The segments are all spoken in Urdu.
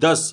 10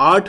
8,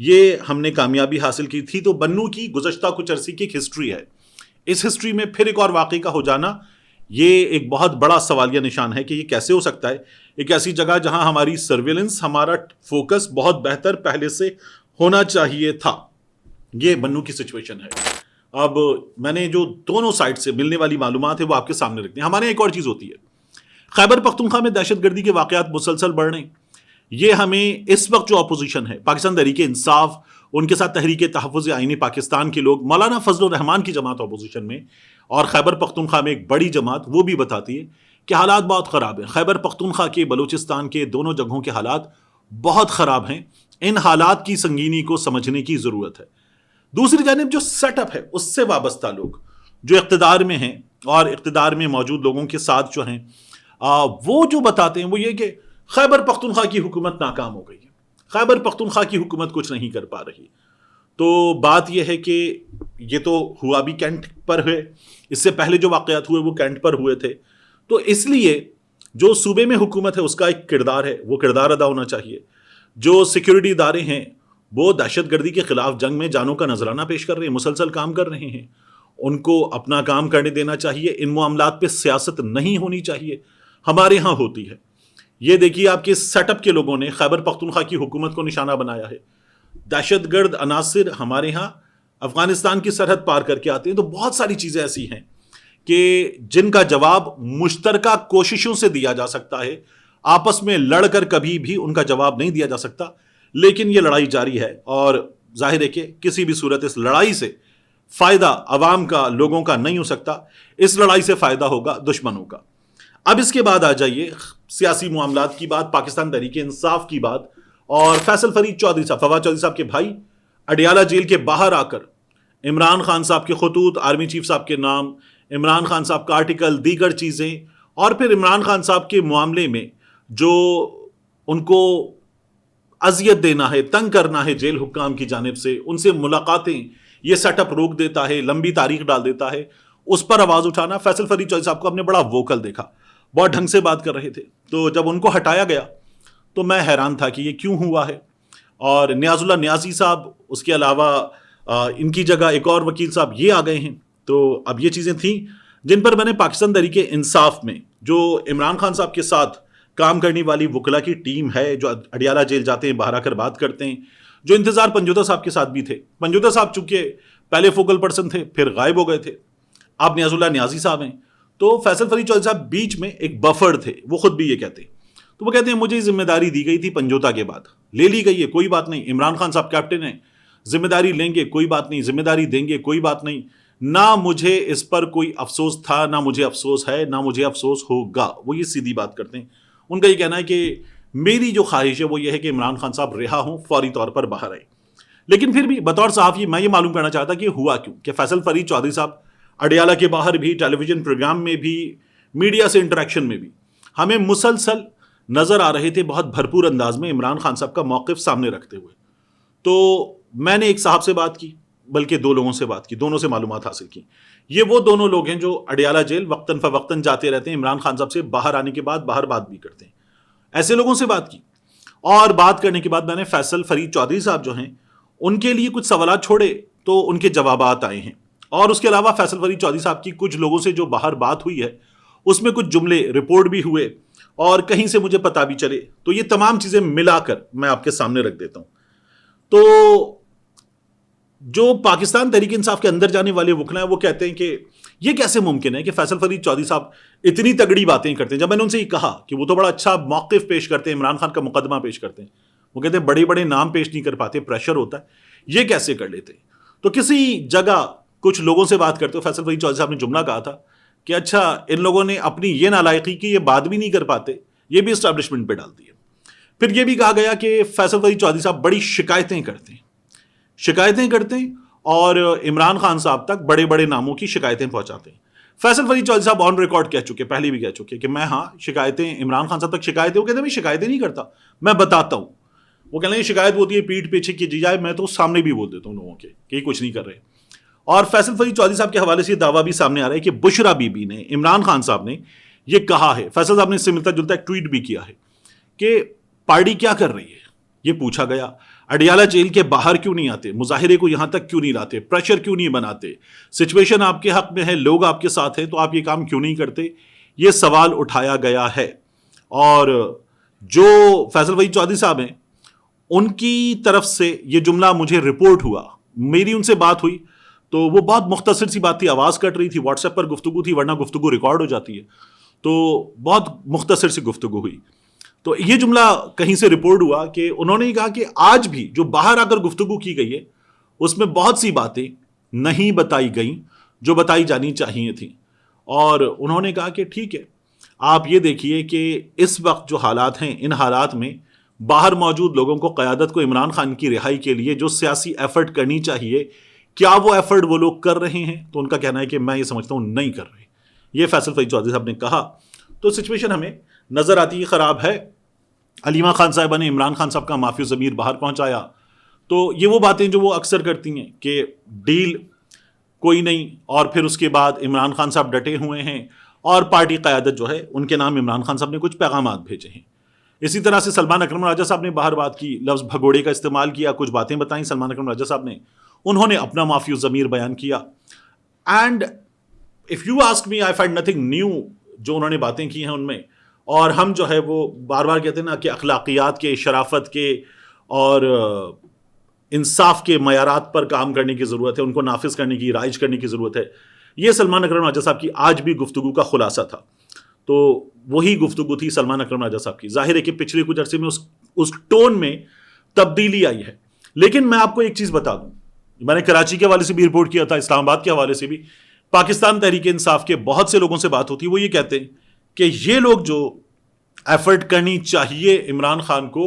یہ ہم نے کامیابی حاصل کی تھی. تو بنو کی گزشتہ کچھ عرصے کی ایک ہسٹری ہے. اس ہسٹری میں پھر ایک اور واقعے کا ہو جانا یہ ایک بہت بڑا سوالیہ نشان ہے کہ یہ کیسے ہو سکتا ہے. ایک ایسی جگہ جہاں ہماری سرویلنس، ہمارا فوکس بہت بہتر پہلے سے ہونا چاہیے تھا. یہ بنو کی سچویشن ہے. اب میں نے جو دونوں سائڈ سے ملنے والی معلومات ہے وہ آپ کے سامنے رکھتے ہیں. ہمارے ایک اور چیز ہوتی ہے، خیبر پختونخوا میں دہشت گردی کے واقعات مسلسل بڑھ رہے ہیں. یہ ہمیں اس وقت جو اپوزیشن ہے، پاکستان تحریک انصاف، ان کے ساتھ تحریک تحفظ آئینی پاکستان کے لوگ، مولانا فضل الرحمان کی جماعت اپوزیشن میں، اور خیبر پختونخوا میں ایک بڑی جماعت، وہ بھی بتاتی ہے کہ حالات بہت خراب ہیں. خیبر پختونخوا کے، بلوچستان کے دونوں جگہوں کے حالات بہت خراب ہیں. ان حالات کی سنگینی کو سمجھنے کی ضرورت ہے. دوسری جانب جو سیٹ اپ ہے اس سے وابستہ لوگ جو اقتدار میں ہیں اور اقتدار میں موجود لوگوں کے ساتھ جو ہیں، وہ جو بتاتے ہیں وہ یہ کہ خیبر پختونخوا کی حکومت ناکام ہو گئی ہے، خیبر پختونخوا کی حکومت کچھ نہیں کر پا رہی. تو بات یہ ہے کہ یہ تو ہوا بھی کینٹ پر ہے، اس سے پہلے جو واقعات ہوئے وہ کینٹ پر ہوئے تھے. تو اس لیے جو صوبے میں حکومت ہے اس کا ایک کردار ہے، وہ کردار ادا ہونا چاہیے. جو سیکیورٹی ادارے ہیں وہ دہشت گردی کے خلاف جنگ میں جانوں کا نذرانہ پیش کر رہے ہیں، مسلسل کام کر رہے ہیں. ان کو اپنا کام کرنے دینا چاہیے. ان معاملات پہ سیاست نہیں ہونی چاہیے. ہمارے ہاں ہوتی ہے. یہ دیکھیے آپ کے سیٹ اپ کے لوگوں نے خیبر پختونخوا کی حکومت کو نشانہ بنایا ہے. دہشت گرد عناصر ہمارے ہاں افغانستان کی سرحد پار کر کے آتے ہیں. تو بہت ساری چیزیں ایسی ہیں کہ جن کا جواب مشترکہ کوششوں سے دیا جا سکتا ہے. آپس میں لڑ کر کبھی بھی ان کا جواب نہیں دیا جا سکتا. لیکن یہ لڑائی جاری ہے اور ظاہر ہے کہ کسی بھی صورت اس لڑائی سے فائدہ عوام کا، لوگوں کا نہیں ہو سکتا. اس لڑائی سے فائدہ ہوگا دشمنوں کا. اب اس کے بعد آ جائیے سیاسی معاملات کی بات، پاکستان تحریک انصاف کی بات، اور فیصل فرید چودھری صاحب، فواد چودھری صاحب کے بھائی اڈیالہ جیل کے باہر آ کر عمران خان صاحب کے خطوط، آرمی چیف صاحب کے نام، عمران خان صاحب کا آرٹیکل، دیگر چیزیں، اور پھر عمران خان صاحب کے معاملے میں جو ان کو اذیت دینا ہے، تنگ کرنا ہے جیل حکام کی جانب سے، ان سے ملاقاتیں یہ سیٹ اپ روک دیتا ہے، لمبی تاریخ ڈال دیتا ہے، اس پر آواز اٹھانا. فیصل فرید چودھری صاحب کو ہم نے بڑا ووکل دیکھا، بہت ڈھنگ سے بات کر رہے تھے. تو جب ان کو ہٹایا گیا تو میں حیران تھا کہ یہ کیوں ہوا ہے. اور نیاز اللہ نیازی صاحب، اس کے علاوہ ان کی جگہ ایک اور وکیل صاحب یہ آ گئے ہیں. تو اب یہ چیزیں تھیں جن پر میں نے پاکستان تحریک انصاف میں جو عمران خان صاحب کے ساتھ کام کرنے والی وکلا کی ٹیم ہے، جو اڈیالہ جیل جاتے ہیں، باہر آ کر بات کرتے ہیں، جو انتظار پنجوتا صاحب کے ساتھ بھی تھے. پنجوتا صاحب چونکہ پہلے فوکل پرسن تھے، پھر غائب ہو گئے تھے. آپ نیاز اللہ نیازی صاحب ہیں. تو فیصل فرید چودھری صاحب بیچ میں ایک بفر تھے. وہ خود بھی یہ کہتے ہیں. تو وہ کہتے ہیں مجھے ذمہ داری دی گئی تھی پنجوتا کے بعد، لے لی گئی ہے، کوئی بات نہیں. عمران خان صاحب کیپٹن ہیں، ذمہ داری لیں گے، کوئی بات نہیں. ذمہ داری دیں گے، کوئی بات نہیں. نہ مجھے اس پر کوئی افسوس تھا، نہ مجھے افسوس ہے، نہ مجھے افسوس ہوگا. وہ یہ سیدھی بات کرتے ہیں. ان کا یہ کہنا ہے کہ میری جو خواہش ہے وہ یہ ہے کہ عمران خان صاحب رہا ہوں، فوری طور پر باہر آئے. لیکن پھر بھی بطور صحافی میں یہ معلوم کرنا چاہتا کہ ہوا کیوں کہ فیصل فرید چودھری صاحب اڈیالہ کے باہر بھی، ٹیلی ویژن پروگرام میں بھی، میڈیا سے انٹریکشن میں بھی ہمیں مسلسل نظر آ رہے تھے بہت بھرپور انداز میں عمران خان صاحب کا موقف سامنے رکھتے ہوئے. تو میں نے ایک صاحب سے بات کی، بلکہ دو لوگوں سے بات کی، دونوں سے معلومات حاصل کی. یہ وہ دونوں لوگ ہیں جو اڈیالہ جیل وقتاً فوقتاً جاتے رہتے ہیں، عمران خان صاحب سے باہر آنے کے بعد باہر بات بھی کرتے ہیں. ایسے لوگوں سے بات کی، اور بات کرنے کے بعد میں نے فیصل فرید چودھری صاحب جو ہیں ان کے لیے کچھ سوالات چھوڑے تو ان کے جوابات آئے ہیں. اور اس کے علاوہ فیصل فرید چودھری صاحب کی کچھ لوگوں سے جو باہر بات ہوئی ہے اس میں کچھ جملے رپورٹ بھی ہوئے اور کہیں سے مجھے پتہ بھی چلے. تو یہ تمام چیزیں ملا کر میں آپ کے سامنے رکھ دیتا ہوں. تو جو پاکستان تحریک انصاف کے اندر جانے والے وکلا ہیں وہ کہتے ہیں کہ یہ کیسے ممکن ہے کہ فیصل فرید چودھری صاحب اتنی تگڑی باتیں کرتے ہیں. جب میں نے ان سے یہ کہا کہ وہ تو بڑا اچھا موقف پیش کرتے ہیں، عمران خان کا مقدمہ پیش کرتے ہیں، وہ کہتے ہیں بڑے بڑے نام پیش نہیں کر پاتے، پریشر ہوتا ہے، یہ کیسے کر لیتے ہیں. تو کسی جگہ کچھ لوگوں سے بات کرتے ہوئے فیصل فرید چودھری صاحب نے جملہ کہا تھا کہ اچھا ان لوگوں نے اپنی یہ نالائقی کی یہ بات بھی نہیں کر پاتے، یہ بھی اسٹیبلشمنٹ پہ ڈال دی ہے. پھر یہ بھی کہا گیا کہ فیصل فرید چودھری صاحب بڑی شکایتیں کرتے ہیں اور عمران خان صاحب تک بڑے بڑے ناموں کی شکایتیں پہنچاتے ہیں. فیصل فرید چودھری صاحب آن ریکارڈ کہہ چکے، پہلے بھی کہہ چکے کہ میں شکایتیں عمران خان صاحب تک شکایتیں، وہ کہتے ہیں میں شکایتیں نہیں کرتا، میں بتاتا ہوں. وہ کہتے ہیں شکایت ہوتی ہے پیٹھ پیچھے کی جائے، میں تو سامنے بھی بول دیتا ہوں لوگوں کے کہ یہ کچھ نہیں کر رہے. اور فیصل فرید چودھری صاحب کے حوالے سے یہ دعویٰ بھی سامنے آ رہا ہے کہ بشرا بی بی نے، عمران خان صاحب نے یہ کہا ہے، فیصل صاحب نے اس سے ملتا جلتا ایک ٹویٹ بھی کیا ہے کہ پارٹی کیا کر رہی ہے، یہ پوچھا گیا. اڈیالہ جیل کے باہر کیوں نہیں آتے, مظاہرے کو یہاں تک کیوں نہیں لاتے, پریشر کیوں نہیں بناتے, سچویشن آپ کے حق میں ہے, لوگ آپ کے ساتھ ہیں, تو آپ یہ کام کیوں نہیں کرتے, یہ سوال اٹھایا گیا ہے. اور جو فیصل وحید چودھری صاحب ہیں, ان کی طرف سے یہ جملہ مجھے رپورٹ ہوا, میری ان سے بات ہوئی تو وہ بہت مختصر سی بات تھی, آواز کٹ رہی تھی, واٹس ایپ پر گفتگو تھی, ورنہ گفتگو ریکارڈ ہو جاتی ہے, تو بہت مختصر سی گفتگو ہوئی. تو یہ جملہ کہیں سے رپورٹ ہوا کہ انہوں نے کہا کہ آج بھی جو باہر آ کر گفتگو کی گئی ہے اس میں بہت سی باتیں نہیں بتائی گئیں جو بتائی جانی چاہیے تھیں. اور انہوں نے کہا کہ ٹھیک ہے, آپ یہ دیکھیے کہ اس وقت جو حالات ہیں, ان حالات میں باہر موجود لوگوں کو, قیادت کو عمران خان کی رہائی کے لیے جو سیاسی ایفرٹ کرنی چاہیے, کیا وہ ایفرٹ وہ لوگ کر رہے ہیں؟ تو ان کا کہنا ہے کہ میں یہ سمجھتا ہوں نہیں کر رہے. یہ فیصل وحید چودھری صاحب نے کہا. تو سچویشن ہمیں نظر آتی ہے خراب ہے. علیمہ خان صاحبہ نے عمران خان صاحب کا معافی ضمیر باہر پہنچایا. تو یہ وہ باتیں جو وہ اکثر کرتی ہیں کہ ڈیل کوئی نہیں, اور پھر اس کے بعد عمران خان صاحب ڈٹے ہوئے ہیں, اور پارٹی قیادت جو ہے ان کے نام عمران خان صاحب نے کچھ پیغامات بھیجے ہیں. اسی طرح سے سلمان اکرم راجہ صاحب نے باہر بات کی, لفظ بھگوڑے کا استعمال کیا, کچھ باتیں بتائیں سلمان اکرم راجہ صاحب نے, انہوں نے اپنا معافی ضمیر بیان کیا. And if you ask me, I find nothing new جو انہوں نے باتیں کی ہیں ان میں. اور ہم جو ہے وہ بار بار کہتے ہیں نا کہ اخلاقیات کے, شرافت کے اور انصاف کے معیارات پر کام کرنے کی ضرورت ہے, ان کو نافذ کرنے کی, رائج کرنے کی ضرورت ہے. یہ سلمان اکرم راجہ صاحب کی آج بھی گفتگو کا خلاصہ تھا. تو وہی گفتگو تھی سلمان اکرم راجہ صاحب کی. ظاہر ہے کہ پچھلے کچھ عرصے میں اس ٹون میں تبدیلی آئی ہے. لیکن میں آپ کو ایک چیز بتا دوں, میں نے کراچی کے حوالے سے بھی رپورٹ کیا تھا, اسلام آباد کے حوالے سے بھی, پاکستان تحریک انصاف کے بہت سے لوگوں سے بات ہوتی ہے, وہ یہ کہتے ہیں کہ یہ لوگ جو ایفرٹ کرنی چاہیے عمران خان کو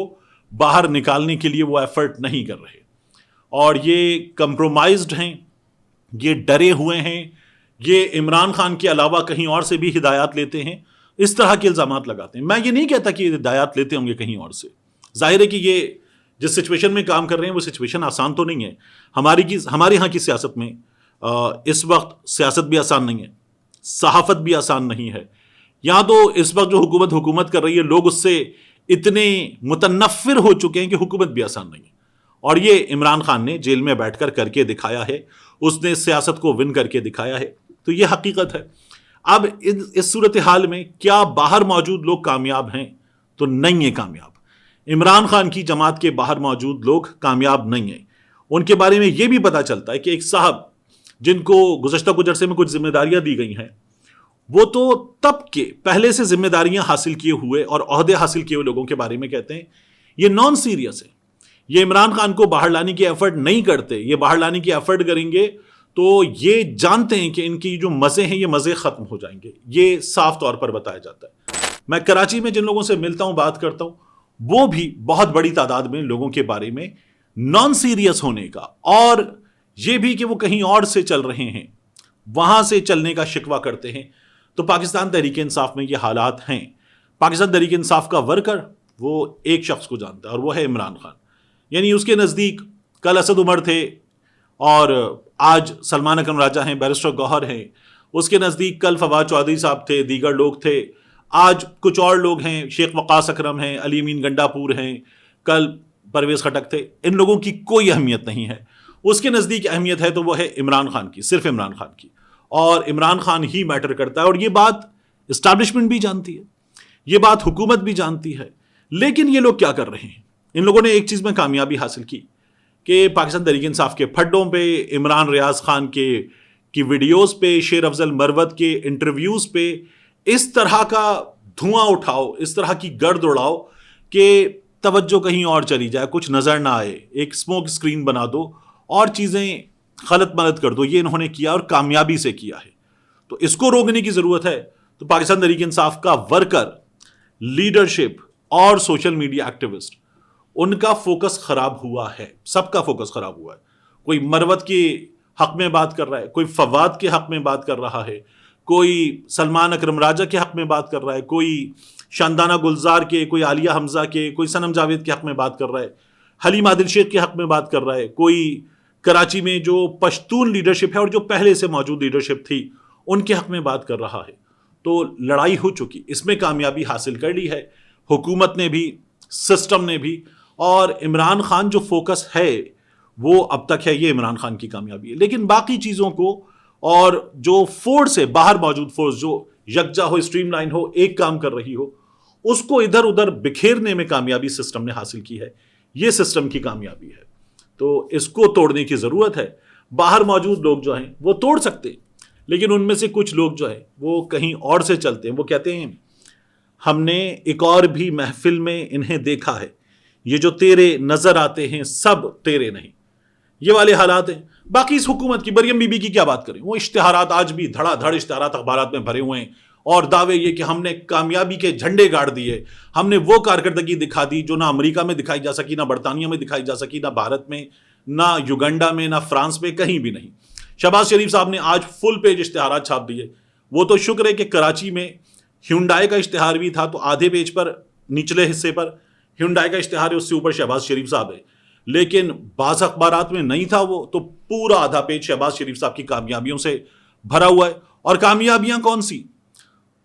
باہر نکالنے کے لیے, وہ ایفرٹ نہیں کر رہے, اور یہ کمپرومائزڈ ہیں, یہ ڈرے ہوئے ہیں, یہ عمران خان کے علاوہ کہیں اور سے بھی ہدایات لیتے ہیں, اس طرح کے الزامات لگاتے ہیں. میں یہ نہیں کہتا کہ یہ ہدایات لیتے ہوں گے کہیں اور سے. ظاہر ہے کہ یہ جس سچویشن میں کام کر رہے ہیں وہ سچویشن آسان تو نہیں ہے. ہمارے ہاں کی سیاست میں اس وقت سیاست بھی آسان نہیں ہے, صحافت بھی آسان نہیں ہے. یہاں تو اس وقت جو حکومت کر رہی ہے, لوگ اس سے اتنے متنفر ہو چکے ہیں کہ حکومت بھی آسان نہیں ہے. اور یہ عمران خان نے جیل میں بیٹھ کر کے دکھایا ہے, اس نے سیاست کو ون کر کے دکھایا ہے. تو یہ حقیقت ہے. اب اس صورتحال میں کیا باہر موجود لوگ کامیاب ہیں؟ تو نہیں ہے کامیاب. عمران خان کی جماعت کے باہر موجود لوگ کامیاب نہیں ہیں. ان کے بارے میں یہ بھی پتا چلتا ہے کہ ایک صاحب جن کو گزشتہ کچھ عرصے میں کچھ ذمہ داریاں دی گئی ہیں, وہ تو تب کے پہلے سے ذمہ داریاں حاصل کیے ہوئے اور عہدے حاصل کیے ہوئے لوگوں کے بارے میں کہتے ہیں یہ نان سیریس ہے, یہ عمران خان کو باہر لانے کی ایفرٹ نہیں کرتے. یہ باہر لانے کی ایفرٹ کریں گے تو یہ جانتے ہیں کہ ان کی جو مزے ہیں یہ مزے ختم ہو جائیں گے. یہ صاف طور پر بتایا جاتا ہے. میں کراچی میں جن لوگوں سے ملتا ہوں, بات کرتا ہوں, وہ بھی بہت بڑی تعداد میں لوگوں کے بارے میں نان سیریس ہونے کا, اور یہ بھی کہ وہ کہیں اور سے چل رہے ہیں, وہاں سے چلنے کا شکوہ کرتے ہیں. تو پاکستان تحریک انصاف میں یہ حالات ہیں. پاکستان تحریک انصاف کا ورکر وہ ایک شخص کو جانتا ہے, اور وہ ہے عمران خان. یعنی اس کے نزدیک کل اسد عمر تھے, اور آج سلمان اکرم راجہ ہیں, بیرسٹر گوہر ہیں. اس کے نزدیک کل فواد چودھری صاحب تھے, دیگر لوگ تھے. آج کچھ اور لوگ ہیں, شیخ وقاص اکرم ہیں, علی امین گنڈا پور ہیں, کل پرویز خٹک تھے. ان لوگوں کی کوئی اہمیت نہیں ہے. اس کے نزدیک اہمیت ہے تو وہ ہے عمران خان کی, صرف عمران خان کی, اور عمران خان ہی میٹر کرتا ہے. اور یہ بات اسٹیبلشمنٹ بھی جانتی ہے, یہ بات حکومت بھی جانتی ہے. لیکن یہ لوگ کیا کر رہے ہیں؟ ان لوگوں نے ایک چیز میں کامیابی حاصل کی کہ پاکستان تحریک انصاف کے پھڈوں پہ, عمران ریاض خان کی ویڈیوز پہ, شیر افضل مروت کے انٹرویوز پہ اس طرح کا دھواں اٹھاؤ, اس طرح کی گرد اڑاؤ کہ توجہ کہیں اور چلی جائے, کچھ نظر نہ آئے, ایک اسموک اسکرین بنا دو اور چیزیں غلط ملت کر دو. یہ انہوں نے کیا اور کامیابی سے کیا ہے. تو اس کو روکنے کی ضرورت ہے. تو پاکستان تحریک انصاف کا ورکر, لیڈرشپ اور سوشل میڈیا ایکٹیوسٹ, ان کا فوکس خراب ہوا ہے. سب کا فوکس خراب ہوا ہے. کوئی مروت کے حق میں بات کر رہا ہے, کوئی فواد کے حق میں بات کر رہا ہے, کوئی سلمان اکرم راجہ کے حق میں بات کر رہا ہے, کوئی شاندانہ گلزار کے, کوئی عالیہ حمزہ کے, کوئی صنم جاوید کے حق میں بات کر رہا ہے, حلیم عادل شیخ کے حق میں بات کر رہا ہے, کوئی کراچی میں جو پشتون لیڈرشپ ہے اور جو پہلے سے موجود لیڈرشپ تھی ان کے حق میں بات کر رہا ہے. تو لڑائی ہو چکی, اس میں کامیابی حاصل کر لی ہے حکومت نے بھی, سسٹم نے بھی, اور عمران خان جو فوکس ہے وہ اب تک ہے، یہ عمران خان کی کامیابی ہے. لیکن باقی چیزوں کو اور جو فورس ہے، باہر موجود فورس جو یکجا ہو، اسٹریم لائن ہو، ایک کام کر رہی ہو، اس کو ادھر ادھر بکھیرنے میں کامیابی سسٹم نے حاصل کی ہے. یہ سسٹم کی کامیابی ہے. تو اس کو توڑنے کی ضرورت ہے. باہر موجود لوگ جو ہیں وہ توڑ سکتے ہیں، لیکن ان میں سے کچھ لوگ جو ہے وہ کہیں اور سے چلتے ہیں. وہ کہتے ہیں ہم نے ایک اور بھی محفل میں انہیں دیکھا ہے، یہ جو تیرے نظر آتے ہیں سب تیرے نہیں. یہ والے حالات ہیں. باقی اس حکومت کی، مریم بی بی کی کیا بات کریں، وہ اشتہارات آج بھی دھڑا دھڑ اشتہارات اخبارات میں بھرے ہوئے ہیں، اور دعوے یہ کہ ہم نے کامیابی کے جھنڈے گاڑ دیے، ہم نے وہ کارکردگی دکھا دی جو نہ امریکہ میں دکھائی جا سکی، نہ برطانیہ میں دکھائی جا سکی، نہ بھارت میں، نہ یوگنڈا میں، نہ فرانس میں، کہیں بھی نہیں. شہباز شریف صاحب نے آج فل پیج اشتہارات چھاپ دیے. وہ تو شکر ہے کہ کراچی میں ہیونڈائی کا اشتہار بھی تھا، تو آدھے پیج پر نچلے حصے پر ہیونڈائی کا اشتہار ہے، اس سے اوپر شہباز شریف صاحب ہے. لیکن بعض اخبارات میں نہیں تھا وہ، تو پورا آدھا پیج شہباز شریف صاحب کی کامیابیوں سے بھرا ہوا ہے. اور کامیابیاں کون سی؟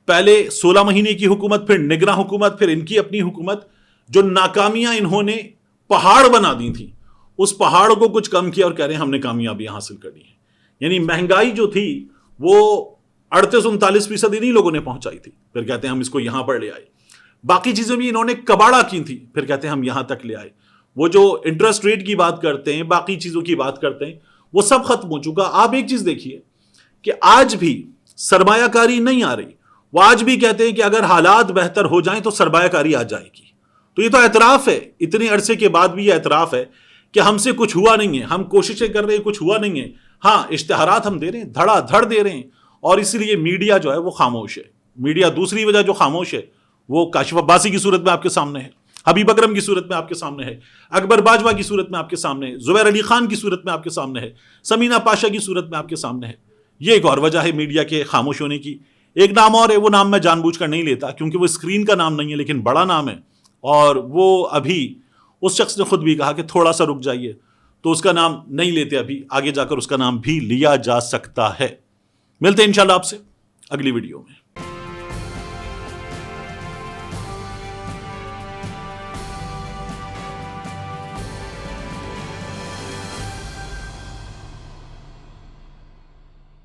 پہلے 16 مہینے کی حکومت، پھر نگراں حکومت، پھر ان کی اپنی حکومت. جو ناکامیاں انہوں نے پہاڑ بنا دی تھیں، اس پہاڑ کو کچھ کم کیا اور کہہ رہے ہیں ہم نے کامیابیاں حاصل کر لی ہیں. یعنی مہنگائی جو تھی وہ 38-39% انہی لوگوں نے پہنچائی تھی، پھر کہتے ہیں ہم اس کو یہاں پر لے آئے. باقی چیزیں بھی انہوں نے کباڑا کی تھی، پھر کہتے ہیں ہم یہاں تک لے آئے. وہ جو انٹرسٹ ریٹ کی بات کرتے ہیں، باقی چیزوں کی بات کرتے ہیں، وہ سب ختم ہو چکا. آپ ایک چیز دیکھیے کہ آج بھی سرمایہ کاری نہیں آ رہی. وہ آج بھی کہتے ہیں کہ اگر حالات بہتر ہو جائیں تو سرمایہ کاری آ جائے گی. تو یہ تو اعتراف ہے، اتنے عرصے کے بعد بھی یہ اعتراف ہے کہ ہم سے کچھ ہوا نہیں ہے، ہم کوششیں کر رہے ہیں، کچھ ہوا نہیں ہے. ہاں اشتہارات ہم دے رہے ہیں، دھڑا دھڑ دے رہے ہیں، اور اسی لیے میڈیا جو ہے وہ خاموش ہے. میڈیا دوسری وجہ جو خاموش ہے وہ کاشف عباسی کی صورت میں آپ کے سامنے ہے، حبیب اکرم کی صورت میں آپ کے سامنے ہے، اکبر باجوہ کی صورت میں آپ کے سامنے ہے، زبیر علی خان کی صورت میں آپ کے سامنے ہے، سمینہ پاشا کی صورت میں آپ کے سامنے ہے. یہ ایک اور وجہ ہے میڈیا کے خاموش ہونے کی. ایک نام اور ہے، وہ نام میں جان بوجھ کر نہیں لیتا کیونکہ وہ اسکرین کا نام نہیں ہے، لیکن بڑا نام ہے. اور وہ ابھی اس شخص نے خود بھی کہا کہ تھوڑا سا رک جائیے، تو اس کا نام نہیں لیتے، ابھی آگے جا کر اس کا نام بھی لیا جا سکتا ہے. ملتے ہیں انشاءاللہ آپ سے اگلی ویڈیو میں.